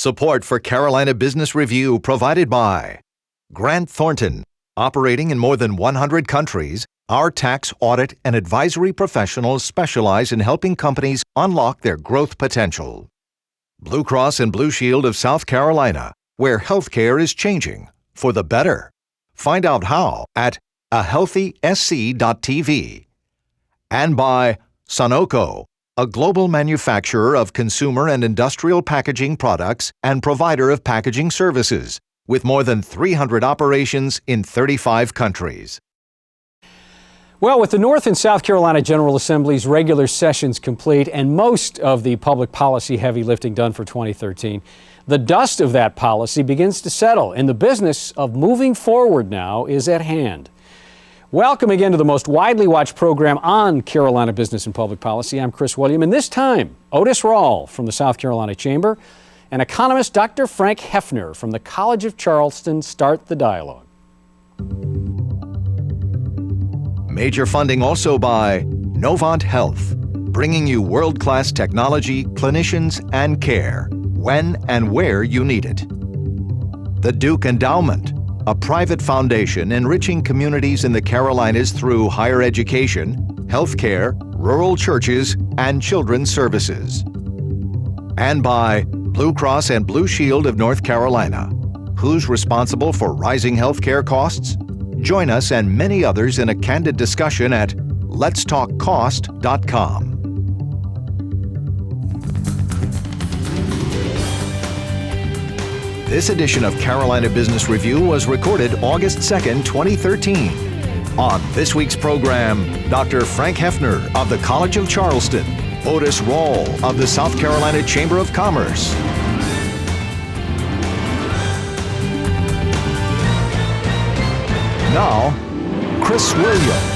Support for Carolina Business Review provided by Grant Thornton. Operating in more than 100 countries, our tax, audit, and advisory professionals specialize in helping companies unlock their growth potential. Blue Cross and Blue Shield of South Carolina, where healthcare is changing for the better. Find out how at ahealthysc.tv. And by Sunoco, a global manufacturer of consumer and industrial packaging products and provider of packaging services, with more than 300 operations in 35 countries. Well, with the North and South Carolina General Assembly's regular sessions complete and most of the public policy heavy lifting done for 2013, the dust of that policy begins to settle, and the business of moving forward now is at hand. Welcome again to the most widely watched program on Carolina business and public policy. I'm Chris William, and this time, Otis Rawl from the South Carolina Chamber and economist Dr. Frank Hefner from the College of Charleston start the dialogue. Major funding also by Novant Health, bringing you world-class technology, clinicians, and care when and where you need it. The Duke Endowment, a private foundation enriching communities in the Carolinas through higher education, healthcare, rural churches, and children's services. And by Blue Cross and Blue Shield of North Carolina. Who's responsible for rising healthcare costs? Join us and many others in a candid discussion at letstalkcost.com. This edition of Carolina Business Review was recorded August 2nd, 2013. On this week's program, Dr. Frank Hefner of the College of Charleston, Otis Rawl of the South Carolina Chamber of Commerce. Now, Chris William.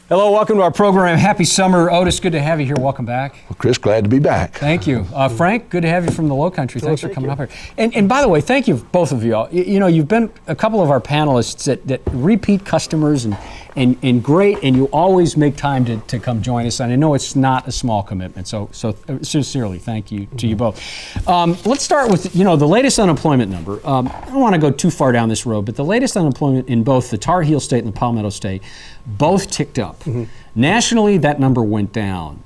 Hello, welcome to our program. Happy summer. Otis, good to have you here. Welcome back. Well, Chris, glad to be back. Thank you. Frank, good to have you from the Low Country. Thanks for coming up here. And by the way, thank you, both of you. You know, you've been a couple of our panelists that repeat customers and great, and you always make time to come join us. And I know it's not a small commitment, so sincerely, thank you to you both. Let's start with, the latest unemployment number. I don't want to go too far down this road, but the latest unemployment in both the Tar Heel State and the Palmetto State both ticked up. Mm-hmm. Nationally, that number went down.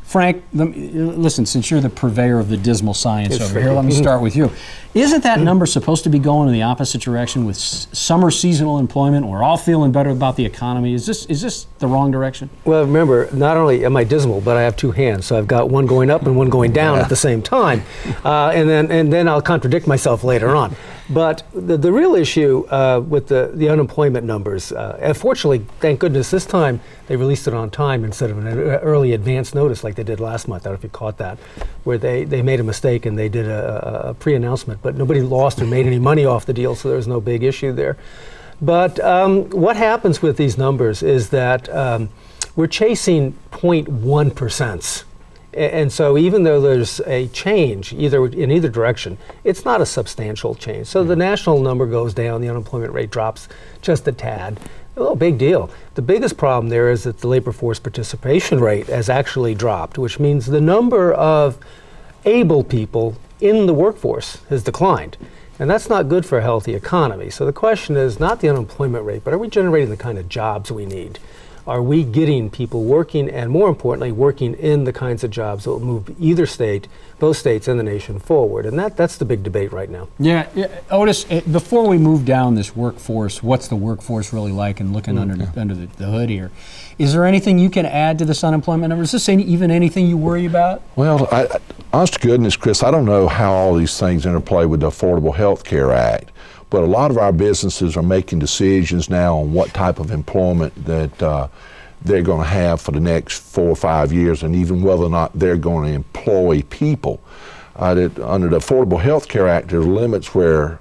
Frank, listen, since you're the purveyor of the dismal science over here, let me start with you. Isn't that number supposed to be going in the opposite direction with summer seasonal employment? We're all feeling better about the economy. Is this the wrong direction? Well, remember, not only am I dismal, but I have two hands, so I've got one going up and one going down at the same time, and then I'll contradict myself later on. But the real issue with the unemployment numbers, fortunately, thank goodness, this time they released it on time instead of an early advance notice like they did last month. I don't know if you caught that, where they made a mistake and they did a pre-announcement, but nobody lost or made any money off the deal, so there's no big issue there. But what happens with these numbers is that we're chasing 0.1%. And so even though there's a change in either direction, it's not a substantial change. So the national number goes down, the unemployment rate drops just a tad. Oh, big deal. The biggest problem there is that the labor force participation rate has actually dropped, which means the number of able people in the workforce has declined. And that's not good for a healthy economy. So the question is not the unemployment rate, but are we generating the kind of jobs we need? Are we getting people working, and more importantly, working in the kinds of jobs that will move either state, both states and the nation forward? And that's the big debate right now. Yeah. Otis, before we move down this workforce, what's the workforce really like, and looking under the hood here, is there anything you can add to this unemployment number? Is this even anything you worry about? Well, honest to goodness, Chris, I don't know how all these things interplay with the Affordable Health Care Act. But a lot of our businesses are making decisions now on what type of employment that they're going to have for the next 4 or 5 years, and even whether or not they're going to employ people. Under the Affordable Health Care Act, there are limits where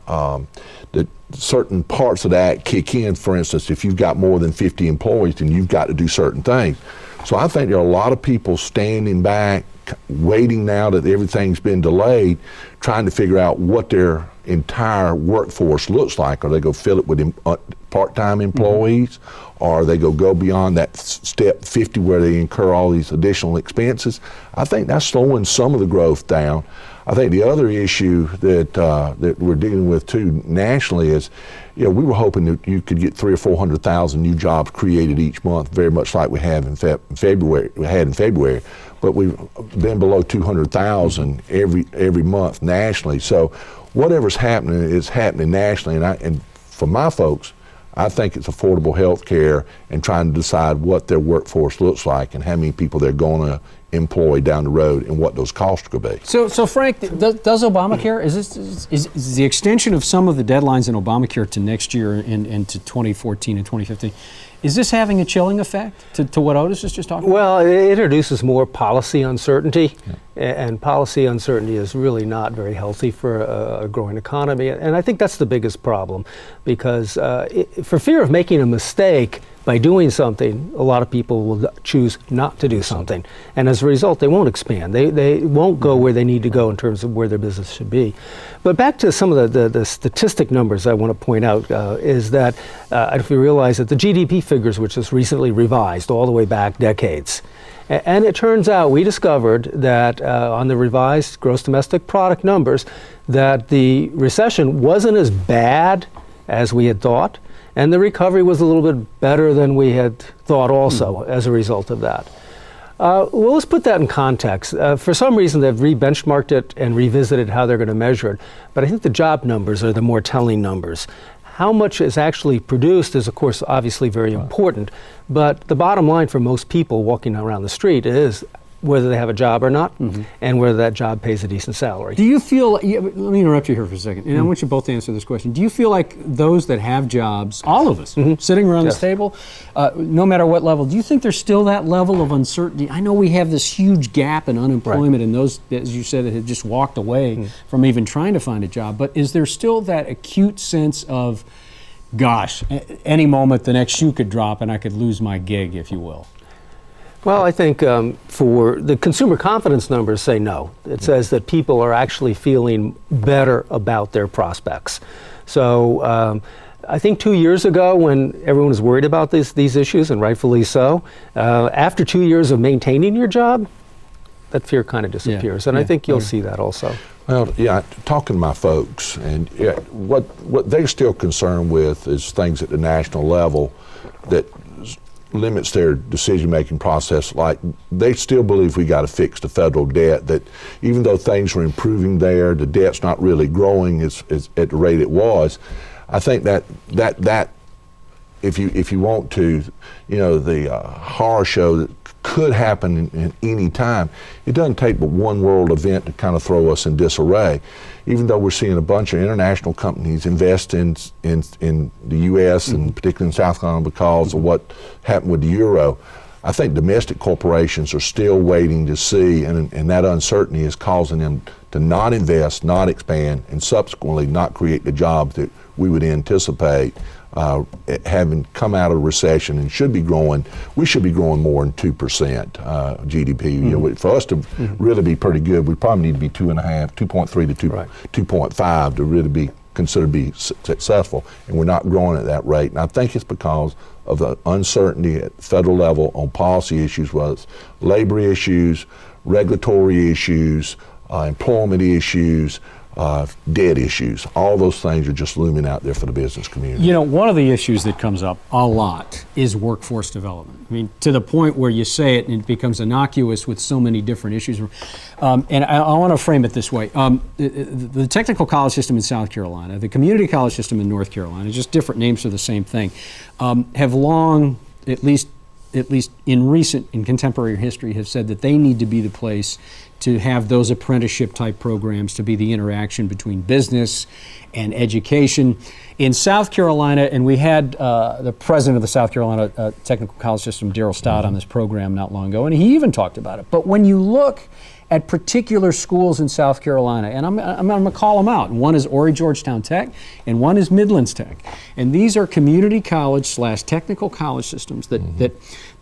certain parts of the act kick in. For instance, if you've got more than 50 employees, then you've got to do certain things. So I think there are a lot of people standing back, waiting now that everything's been delayed, trying to figure out what their entire workforce looks like. Are they going to fill it with part-time employees, or they go beyond that step 50 where they incur all these additional expenses. I think that's slowing some of the growth down. I think the other issue that we're dealing with too nationally is, we were hoping that you could get 300,000 or 400,000 new jobs created each month, very much like we have in February. But we've been below 200,000 every month nationally. So whatever's happening is happening nationally, and for my folks, I think it's affordable health care and trying to decide what their workforce looks like and how many people they're going to employ down the road and what those costs could be. So Frank, does Obamacare, is the extension of some of the deadlines in Obamacare to next year and to 2014 and 2015, is this having a chilling effect to what Otis is just talking about? Well, it introduces more policy uncertainty, and policy uncertainty is really not very healthy for a growing economy. And I think that's the biggest problem, because for fear of making a mistake by doing something, a lot of people will choose not to do something. And as a result, they won't expand. They won't go where they need to go in terms of where their business should be. But back to some of the statistic numbers I want to point out is that if we realize that the GDP figures, which was recently revised all the way back decades, and it turns out we discovered that on the revised gross domestic product numbers that the recession wasn't as bad as we had thought, and the recovery was a little bit better than we had thought also as a result of that. Well, let's put that in context. For some reason, they've re-benchmarked it and revisited how they're going to measure it, but I think the job numbers are the more telling numbers. How much is actually produced is, of course, obviously very important, but the bottom line for most people walking around the street is whether they have a job or not, and whether that job pays a decent salary. Do you feel, let me interrupt you here for a second, and I want you both to answer this question. Do you feel like those that have jobs, all of us, sitting around this table, no matter what level, do you think there's still that level of uncertainty? I know we have this huge gap in unemployment, and those, as you said, that had just walked away from even trying to find a job, but is there still that acute sense of, gosh, any moment the next shoe could drop and I could lose my gig, if you will? Well, I think for the consumer confidence numbers say no. It says that people are actually feeling better about their prospects. So I think 2 years ago, when everyone was worried about these issues, and rightfully so, after 2 years of maintaining your job, that fear kind of disappears. And I think you'll see that also. Well, talking to my folks, and what they're still concerned with is things at the national level that limits their decision-making process. Like, they still believe we got to fix the federal debt, that even though things are improving there, the debt's not really growing at the rate it was. I think that if you want to, the horror show that could happen in any time, it doesn't take but one world event to kind of throw us in disarray. Even though we're seeing a bunch of international companies invest in the U.S. and particularly in South Carolina because of what happened with the euro, I think domestic corporations are still waiting to see, and that uncertainty is causing them to not invest, not expand, and subsequently not create the jobs that we would anticipate having come out of a recession and we should be growing more than 2% GDP. For us to really be pretty good, we probably need to be 2.5, 2.3 to 2.5 to really be considered to be successful, and we're not growing at that rate. And I think it's because of the uncertainty at the federal level on policy issues, whether it's labor issues, regulatory issues, employment issues, debt issues. All those things are just looming out there for the business community. One of the issues that comes up a lot is workforce development. I mean, to the point where you say it and it becomes innocuous with so many different issues. And I want to frame it this way. The technical college system in South Carolina, the community college system in North Carolina, just different names for the same thing, have long, at least in contemporary history, have said that they need to be the place to have those apprenticeship type programs, to be the interaction between business and education. In South Carolina, and we had the president of the South Carolina Technical College System, Daryl Stott, on this program not long ago, and he even talked about it. But when you look at particular schools in South Carolina, and I'm going to call them out. One is Horry Georgetown Tech, and one is Midlands Tech. And these are community college / technical college systems that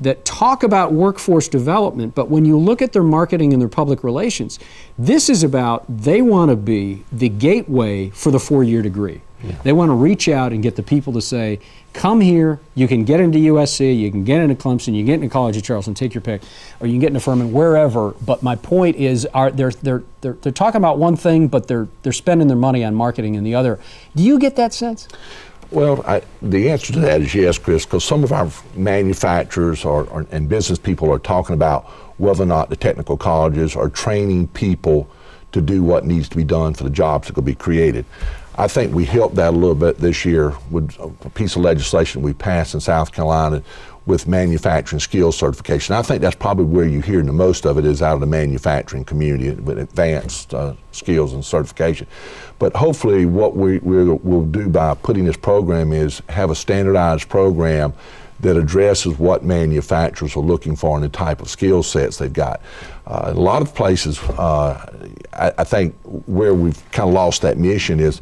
that talk about workforce development, but when you look at their marketing and their public relations, this is about they want to be the gateway for the 4-year degree. Yeah. They want to reach out and get the people to say, come here, you can get into USC, you can get into Clemson, you can get into College of Charleston, take your pick, or you can get into Furman, wherever. But my point is, they're talking about one thing, but they're spending their money on marketing in the other. Do you get that sense? Well, the answer to that is yes, Chris, because some of our manufacturers and business people are talking about whether or not the technical colleges are training people to do what needs to be done for the jobs that will be created. I think we helped that a little bit this year with a piece of legislation we passed in South Carolina with manufacturing skills certification. I think that's probably where you're hearing the most of it is out of the manufacturing community with advanced skills and certification. But hopefully what we'll do by putting this program is have a standardized program that addresses what manufacturers are looking for and the type of skill sets they've got. A lot of places, I think where we've kind of lost that mission is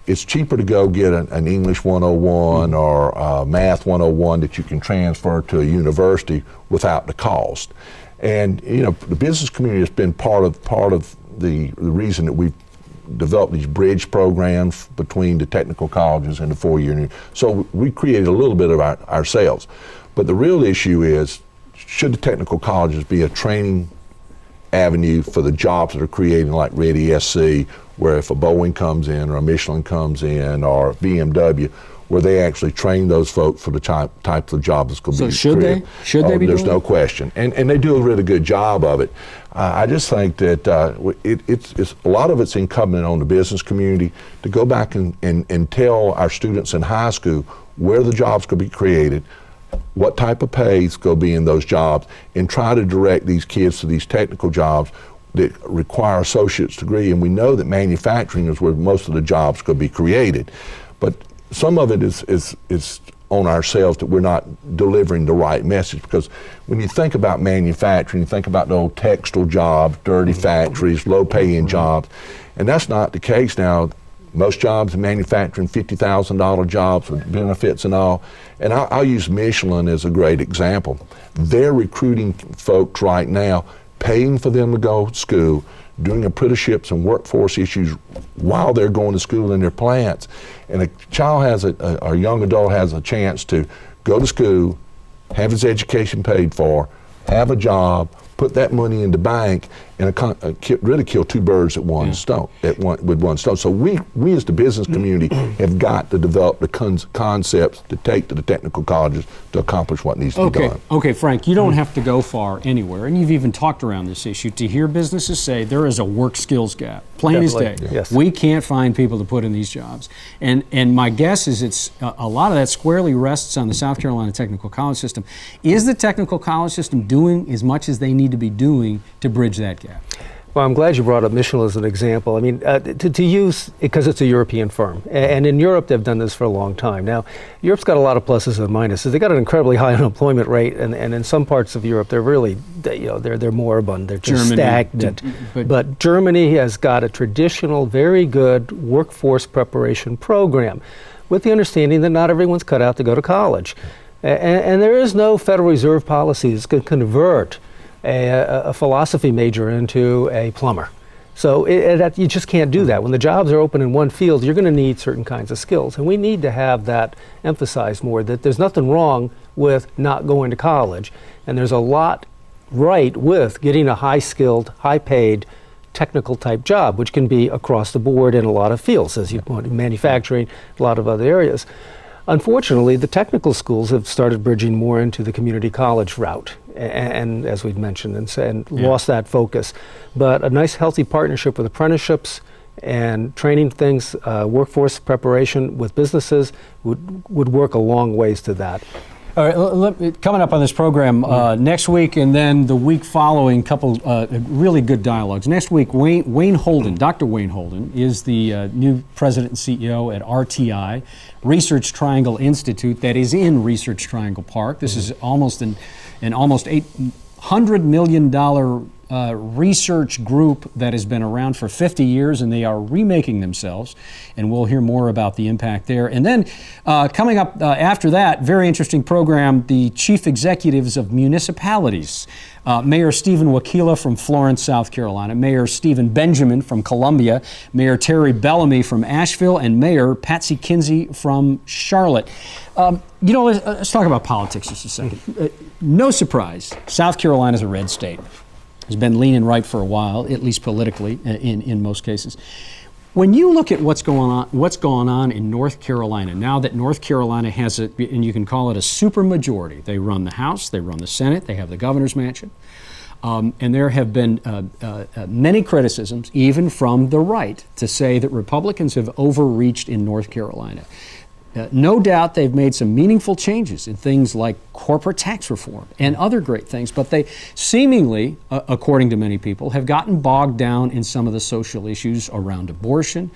it's cheaper to go get an English 101 or Math 101 that you can transfer to a university without the cost. And you know, the business community has been part of the reason that we've developed these bridge programs between the technical colleges and the 4-year. So we created a little bit of ourselves. But the real issue is, should the technical colleges be a training avenue for the jobs that are creating, like Ready SC, where if a Boeing comes in or a Michelin comes in or BMW, where they actually train those folks for the types of jobs that's going to be created. Should they be There's doing no that? question. And they do a really good job of it. I just think that it's a lot of it's incumbent on the business community to go back and tell our students in high school where the jobs could be created, what type of pay is going to be in those jobs, and try to direct these kids to these technical jobs that require associate's degree. And we know that manufacturing is where most of the jobs could be created. But some of it is on ourselves that we're not delivering the right message, because when you think about manufacturing, you think about the old textile jobs, dirty factories, low-paying jobs, and that's not the case now. Most jobs in manufacturing, $50,000 jobs with benefits and all. And I'll use Michelin as a great example. They're recruiting folks right now, paying for them to go to school, doing apprenticeships and workforce issues while they're going to school in their plants. And a child a young adult has a chance to go to school, have his education paid for, have a job, put that money in the bank, and really kill two birds with one stone. So we as the business community have got to develop the concepts to take to the technical colleges to accomplish what needs to be done. Okay, Frank, you don't have to go far anywhere, and you've even talked around this issue to hear businesses say there is a work skills gap, plain as day. Yes. We can't find people to put in these jobs. And my guess is it's a lot of that squarely rests on the South Carolina Technical College system. Is the technical college system doing as much as they need to be doing to bridge that gap? Well, I'm glad you brought up Michelin as an example. I mean, to use, because it's a European firm, and in Europe they've done this for a long time. Now, Europe's got a lot of pluses and minuses. They got an incredibly high unemployment rate, and in some parts of Europe they're really, they're moribund. They're just stagnant. But Germany has got a traditional, very good workforce preparation program, with the understanding that not everyone's cut out to go to college, and there is no Federal Reserve policy that's going to convert a philosophy major into a plumber. So you just can't do that. When the jobs are open in one field, you're going to need certain kinds of skills. And we need to have that emphasized more, that there's nothing wrong with not going to college. And there's a lot right with getting a high-skilled, high-paid, technical type job, which can be across the board in a lot of fields, as you point, manufacturing, a lot of other areas. Unfortunately, the technical schools have started bridging more into the community college route, and as we've mentioned, and lost that focus. But a nice, healthy partnership with apprenticeships and training things, workforce preparation with businesses would work a long ways to that. All right, coming up on this program next week and then the week following, couple really good dialogues. Next week, Wayne Holden, Dr. Wayne Holden, is the new president and CEO at RTI, Research Triangle Institute, that is in Research Triangle Park. This is almost an almost $800 million research group that has been around for 50 years, and they are remaking themselves, and we'll hear more about the impact there. And then coming up after that, very interesting program, the chief executives of municipalities. Mayor Stephen Wakila from Florence, South Carolina, Mayor Stephen Benjamin from Columbia, Mayor Terry Bellamy from Asheville, and Mayor Patsy Kinsey from Charlotte. Let's talk about politics just a second. No surprise, South Carolina is a red state. It's been leaning right for a while, at least politically, in most cases. When you look at what's going on in North Carolina, now that North Carolina has and you can call it a supermajority, they run the House, they run the Senate, they have the governor's mansion, and there have been many criticisms, even from the right, to say that Republicans have overreached in North Carolina. No doubt they've made some meaningful changes in things like corporate tax reform and other great things, but they seemingly, according to many people, have gotten bogged down in some of the social issues around abortion,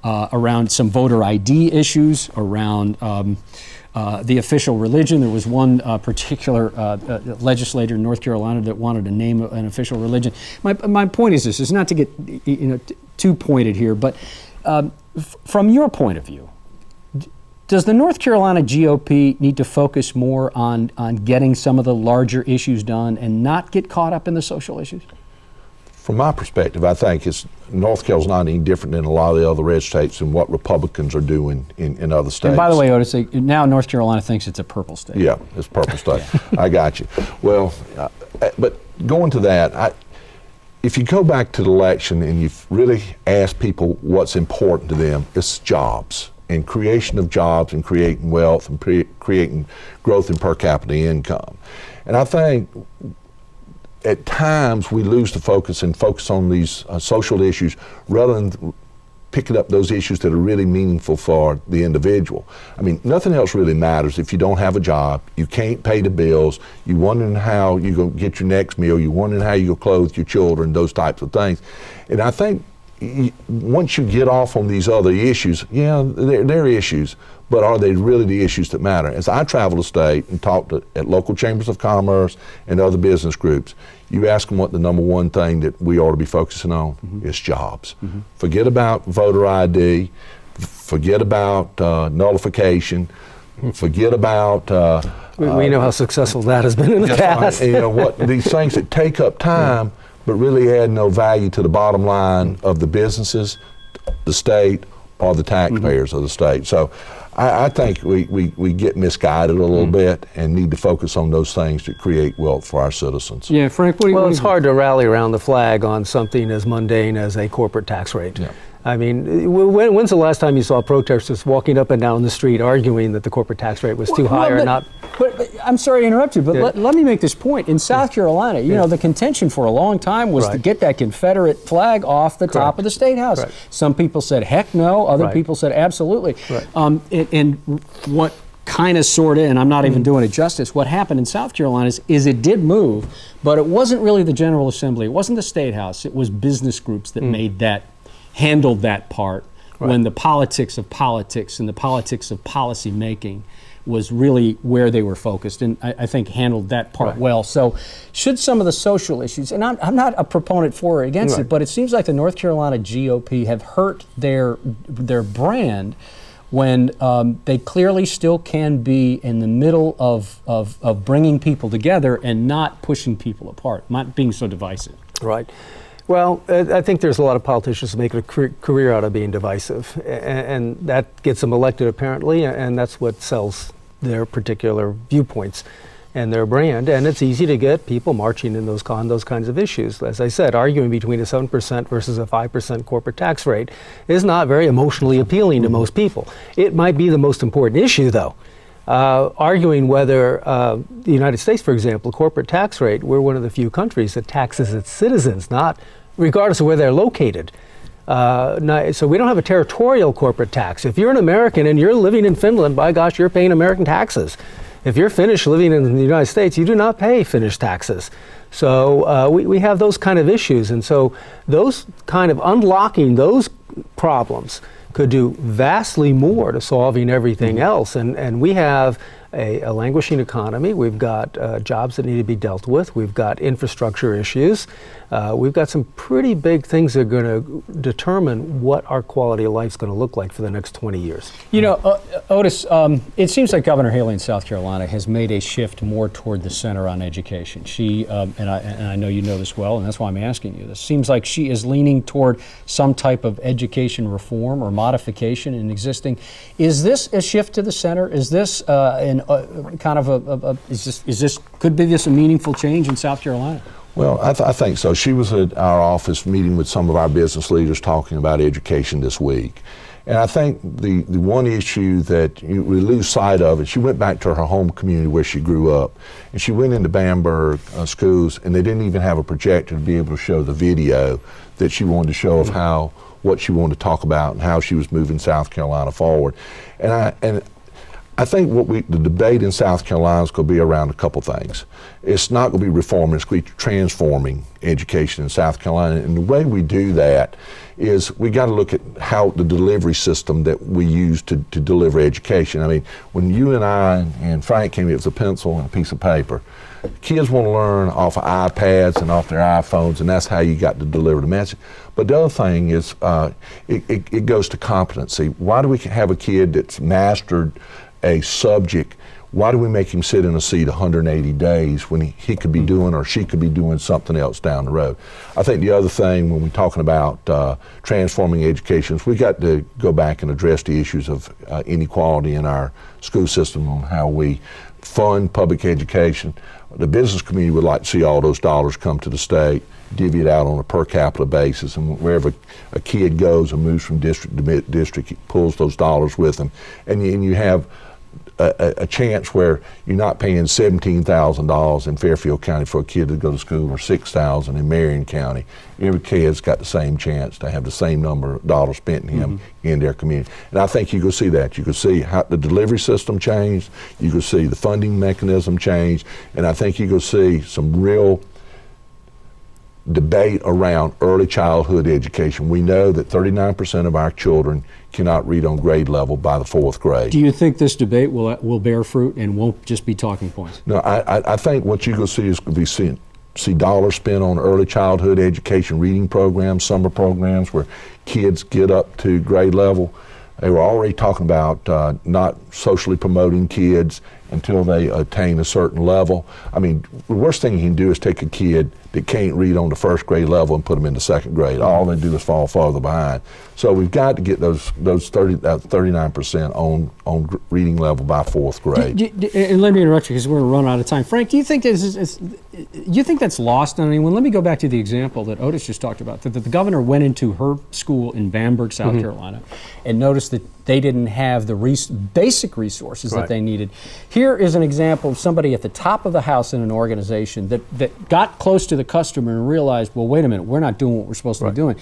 around some voter ID issues, around the official religion. There was one particular legislator in North Carolina that wanted to name an official religion. My point is this, is not to get too pointed here, but from your point of view, does the North Carolina GOP need to focus more on getting some of the larger issues done and not get caught up in the social issues? From my perspective, I think North Carolina's not any different than a lot of the other red states and what Republicans are doing in other states. And by the way, Otis, now North Carolina thinks it's a purple state. Yeah, it's a purple state. I got you. Well, but going to that, if you go back to the election and you really ask people what's important to them, it's jobs. And creation of jobs and creating wealth and creating growth in per capita income. And I think at times we lose the focus and focus on these social issues rather than picking up those issues that are really meaningful for the individual. I mean, nothing else really matters if you don't have a job, you can't pay the bills, you're wondering how you're going to get your next meal, you're wondering how you're going to clothe your children, those types of things. And I think once you get off on these other issues, yeah, they're issues, but are they really the issues that matter? As I travel the state and talk at local chambers of commerce and other business groups, you ask them what the number one thing that we ought to be focusing on is jobs. Forget about voter ID, forget about nullification, forget about we know how successful that has been in the past. Right. These things that take up time but really add no value to the bottom line of the businesses, the state, or the taxpayers of the state. So I think we get misguided a little bit and need to focus on those things that create wealth for our citizens. Yeah, Frank, Well, it's hard to rally around the flag on something as mundane as a corporate tax rate. Yeah. I mean, when's the last time you saw protesters walking up and down the street arguing that the corporate tax rate was too high or not? But I'm sorry to interrupt you, but let me make this point. In South Carolina, the contention for a long time was to get that Confederate flag off the top of the State House. Right. Some people said, heck no. Other people said, absolutely. Right. And what kind of, sort of, and I'm not even doing it justice, what happened in South Carolina is it did move, but it wasn't really the General Assembly. It wasn't the State House. It was business groups that handled that part when the politics of politics and the politics of policy making was really where they were focused, and I think handled that part well. So should some of the social issues, and I'm not a proponent for or against it, but it seems like the North Carolina GOP have hurt their brand when they clearly still can be in the middle of bringing people together and not pushing people apart, not being so divisive. Right. Well, I think there's a lot of politicians who make a career out of being divisive, and that gets them elected apparently, and that's what sells their particular viewpoints and their brand. And it's easy to get people marching in those kinds of issues. As I said, arguing between a 7% versus a 5% corporate tax rate is not very emotionally appealing to most people. It might be the most important issue, though. Arguing whether the United States, for example, corporate tax rate, we're one of the few countries that taxes its citizens, not regardless of where they're located. So we don't have a territorial corporate tax. If you're an American and you're living in Finland, by gosh, you're paying American taxes. If you're Finnish living in the United States, you do not pay Finnish taxes. So we have those kind of issues. And so those kind of unlocking those problems could do vastly more to solving everything else. And we have a languishing economy. We've got jobs that need to be dealt with. We've got infrastructure issues. We've got some pretty big things that are going to determine what our quality of life is going to look like for the next 20 years. You know, Otis, it seems like Governor Haley in South Carolina has made a shift more toward the center on education. She, and I know you know this well, and that's why I'm asking you this, seems like she is leaning toward some type of education reform or modification in existing. Is this a shift to the center? Is this could be this a meaningful change in South Carolina? Well, I think so. She was at our office meeting with some of our business leaders talking about education this week. And I think the one issue that we lose sight of is she went back to her home community where she grew up. And she went into Bamberg schools, and they didn't even have a projector to be able to show the video that she wanted to show of what she wanted to talk about and how she was moving South Carolina forward. And I think the debate in South Carolina is going to be around a couple things. It's not going to be reforming, it's going to be transforming education in South Carolina. And the way we do that is we got to look at how the delivery system that we use to deliver education. I mean, when you and I and Frank came here, it was a pencil and a piece of paper. Kids want to learn off of iPads and off their iPhones, and that's how you got to deliver the message. But the other thing is it goes to competency. Why do we have a kid that's mastered a subject? Why do we make him sit in a seat 180 days when he could be doing or she could be doing something else down the road? I think the other thing when we're talking about transforming education is we got to go back and address the issues of inequality in our school system on how we fund public education. The business community would like to see all those dollars come to the state, divvy it out on a per capita basis, and wherever a kid goes and moves from district to district, he pulls those dollars with him. And you have a chance where you're not paying $17,000 in Fairfield County for a kid to go to school or $6,000 in Marion County. Every kid's got the same chance to have the same number of dollars spent in him in their community. And I think you can see that. You can see how the delivery system changed. You can see the funding mechanism change. And I think you can see some real debate around early childhood education. We know that 39% of our children cannot read on grade level by the 4th grade. Do you think this debate will bear fruit and won't just be talking points? No, I think what you're going to see is going to be see dollars spent on early childhood education, reading programs, summer programs where kids get up to grade level. They were already talking about not socially promoting kids until they attain a certain level. I mean, the worst thing you can do is take a kid that can't read on the 1st grade level and put them into 2nd grade. All they do is fall farther behind. So we've got to get those 39% on reading level by 4th grade. And let me interrupt you because we're going to run out of time. Frank, do you think you think that's lost on anyone? Let me go back to the example that Otis just talked about, that the governor went into her school in Bamberg, South Carolina, and noticed that they didn't have the basic resources that they needed. Here is an example of somebody at the top of the house in an organization that got close to the customer and realized, well, wait a minute, we're not doing what we're supposed to be doing.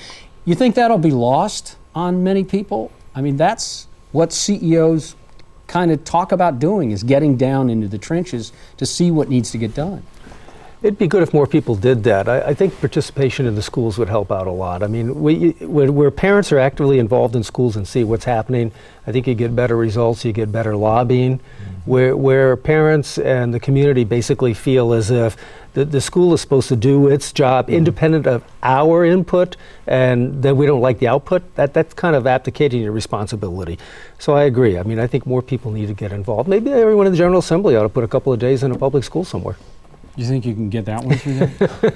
You think that'll be lost on many people? I mean, that's what CEOs kind of talk about doing, is getting down into the trenches to see what needs to get done. It'd be good if more people did that. I think participation in the schools would help out a lot. I mean, where parents are actively involved in schools and see what's happening, I think you get better results, you get better lobbying. Where parents and the community basically feel as if the school is supposed to do its job independent of our input, and then we don't like the output, that's kind of abdicating your responsibility. So I agree. I mean, I think more people need to get involved. Maybe everyone in the General Assembly ought to put a couple of days in a public school somewhere. You think you can get that one through there?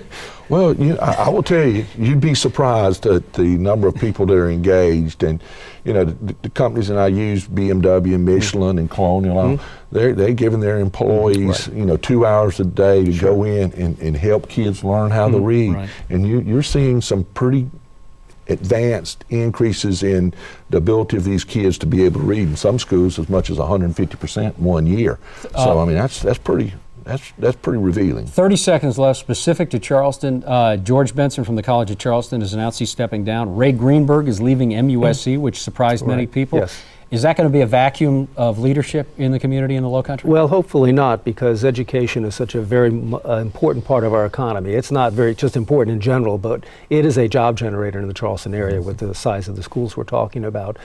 Well, I will tell you, you'd be surprised at the number of people that are engaged. And, the companies that I use, BMW and Michelin and Colonial, they're giving their employees, 2 hours a day to go in and help kids learn how to read. Right. And you're seeing some pretty advanced increases in the ability of these kids to be able to read in some schools as much as 150% in 1 year. So, I mean, that's pretty... That's pretty revealing. 30 seconds left, specific to Charleston. George Benson from the College of Charleston has announced he's stepping down. Ray Greenberg is leaving MUSC, which surprised many people. Yes. Is that going to be a vacuum of leadership in the community in the Lowcountry? Well, hopefully not, because education is such a very important part of our economy. It's not just important in general, but it is a job generator in the Charleston area with the size of the schools we're talking about.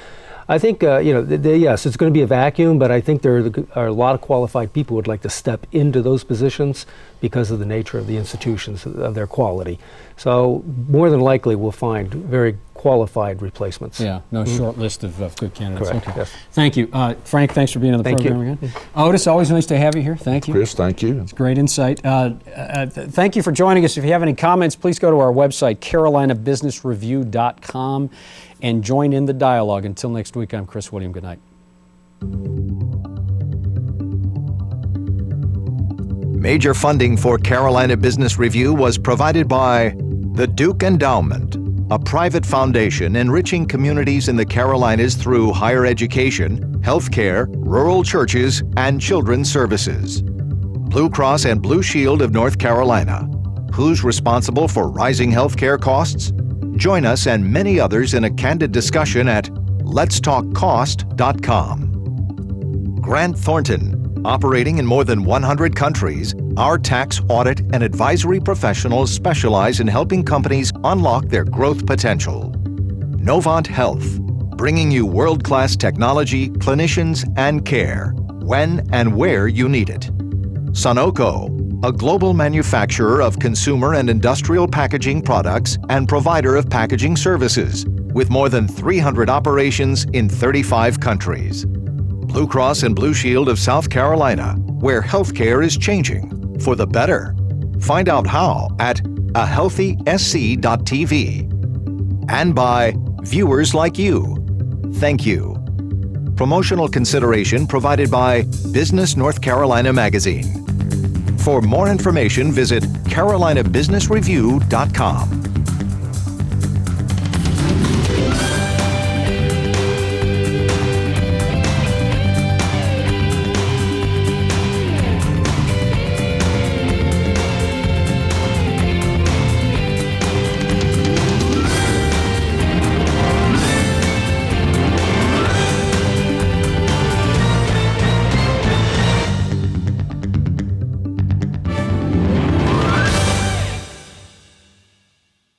I think, yes, it's going to be a vacuum, but I think there are a lot of qualified people who would like to step into those positions because of the nature of the institutions, of their quality. So more than likely, we'll find very qualified replacements. Yeah, no short list of good candidates. Correct, Okay. yes. Thank you. Frank, thanks for being on the Thank program again. Otis, always nice to have you here. Thank you. Chris, thank you. Great insight. Thank you for joining us. If you have any comments, please go to our website, carolinabusinessreview.com, and join in the dialogue. Until next week, I'm Chris William. Good night. Major funding for Carolina Business Review was provided by the Duke Endowment, a private foundation enriching communities in the Carolinas through higher education, healthcare, rural churches, and children's services. Blue Cross and Blue Shield of North Carolina. Who's responsible for rising healthcare costs? Join us and many others in a candid discussion at letstalkcost.com. Grant Thornton. Operating in more than 100 countries, our tax, audit, and advisory professionals specialize in helping companies unlock their growth potential. Novant Health, bringing you world-class technology, clinicians, and care when and where you need it. Sunoco, a global manufacturer of consumer and industrial packaging products and provider of packaging services, with more than 300 operations in 35 countries. Blue Cross and Blue Shield of South Carolina, where healthcare is changing for the better. Find out how at ahealthysc.tv. And by viewers like you. Thank you. Promotional consideration provided by Business North Carolina Magazine. For more information, visit carolinabusinessreview.com.